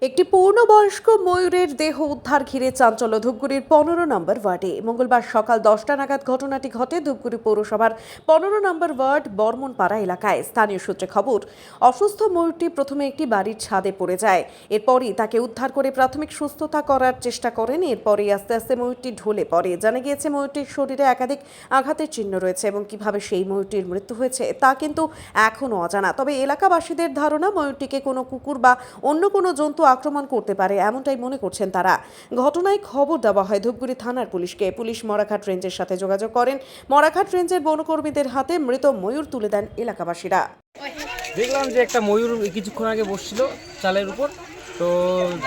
একটি পূর্ণবয়স্ক ময়ূরের দেহ উদ্ধার ঘিরে চাঞ্চল্য ধূপগুড়ির 15 নম্বর ওয়ার্ডে। মঙ্গলবার সকাল 10টা নাগাদ ঘটনাটি ঘটে ধূপগুড়ি পৌরসভার 15 নম্বর ওয়ার্ড বর্মনপাড়া এলাকায়। স্থানীয় সূত্রে খবর, অসুস্থ ময়ূরটি প্রথমে একটি বাড়ির ছাদে পড়ে যায়। এরপরই তাকে উদ্ধার করে প্রাথমিক সুস্থতা করার চেষ্টা করেন। এরপরই আস্তে আস্তে ময়ূরটি ঢলে পড়ে। জানা গিয়েছে ময়ূরটির শরীরে একাধিক আঘাতের চিহ্ন রয়েছে এবং কিভাবে সেই ময়ূরটির মৃত্যু হয়েছে তা কিন্তু এখনও অজানা। তবে এলাকাবাসীদের ধারণা ময়ূরটিকে কোনো কুকুর বা অন্য কোনো জন্তু আক্রমণ করতে পারে, এমনটাই মনে করছেন তারা। ঘটনায় খবর দেওয়া হয় ধূপগুড়ি থানার পুলিশকে। পুলিশ মরাঘাট রেঞ্জের সাথে যোগাযোগ করেন। মরাঘাট রেঞ্জের বনকর্মীদের হাতে মৃত ময়ূর তুলে দেন এলাকাবাসীরা। দেখলাম যে একটা ময়ূর কিছুক্ষণ আগে বসছিল চালের উপর, তো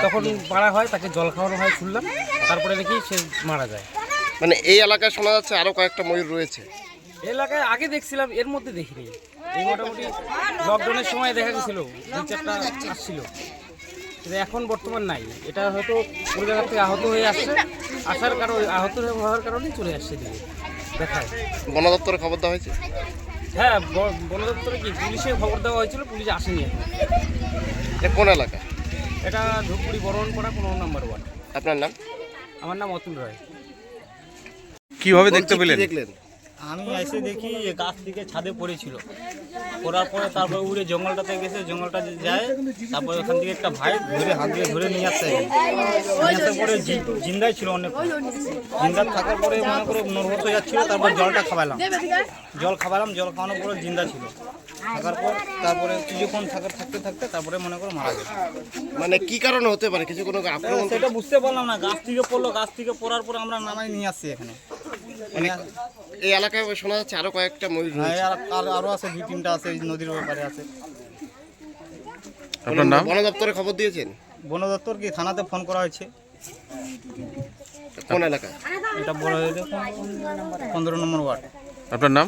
তখন মারা হয়, তাকে জল খাওয়ানো হয় শুনলাম, তারপরে দেখি সে মারা যায়। মানে এই এলাকায় শোনা যাচ্ছে আরো কয়েকটা ময়ূর রয়েছে। এলাকায় আগে দেখছিলাম, এর মধ্যে দেখিনি। এই মোটামুটি লকডাউনের সময় দেখা গেছিল 2-4টা আসছিল, কিন্তু এখন বর্তমান নাই। এটা হয়তো কোনো জায়গা থেকে আহত হয়ে আসছে, আসার কারণে আহত হওয়ার কারণেই চলে আসছে দিকে দেখায়। বন দপ্তরে খবর দেওয়া হয়েছে? হ্যাঁ, বন দপ্তরে কি পুলিশে খবর দেওয়া হয়েছিল, পুলিশ আসেনি এখন। এটা কোন এলাকা? এটা ধূপগুড়ি বর্মনপাড়া 15 নম্বর ওয়ার্ড। আপনার নাম? আমার নাম অতুল রায়। কিভাবে দেখতে পেলেন? দেখলেন আমি এসে দেখি যে গাছ থেকে ছাদে পড়েছিল, পড়ার পরে তারপরে উড়ে জঙ্গলটাতে গেছে, জঙ্গলটা যায়, তারপরে ওখান থেকে একটা ভাই ধরে হাত দিয়ে ধরে নিয়ে আসছে। নিয়ে আসার পরে জিন্দাই ছিল অনেক, জিন্দা থাকার পরে মনে করে নর্ভস হয়ে যাচ্ছিল। তারপর জলটা খাওয়ালাম, জল খাওয়ানোর পরে জিন্দা ছিল। থাকার পর তারপরে কিছুক্ষণ থাকতে তারপরে মনে করে মারা গেল। মানে কি কারণে হতে পারে? কিছু কোনো আক্রমণ? সেটা বুঝতে পারলাম না। গাছ থেকে পড়লো, গাছ থেকে পড়ার পর আমরা নামাই নিয়ে আসছি এখানে। মানে এই এলাকায় শোনা যাচ্ছে আরো কয়েকটা ময়ূর রয়েছে। আরো আছে 2-3টা আছে, এই নদীর ব্যাপারে আছে। আপনার নাম? বন দপ্তরে খবর দিয়েছেন? বন দপ্তর কি থানাতে ফোন করা হয়েছে। কোন এলাকা? এটা বড় 15 নম্বর ওয়ার্ড। আপনার নাম?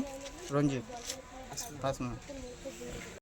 রঞ্জিত হাসনা।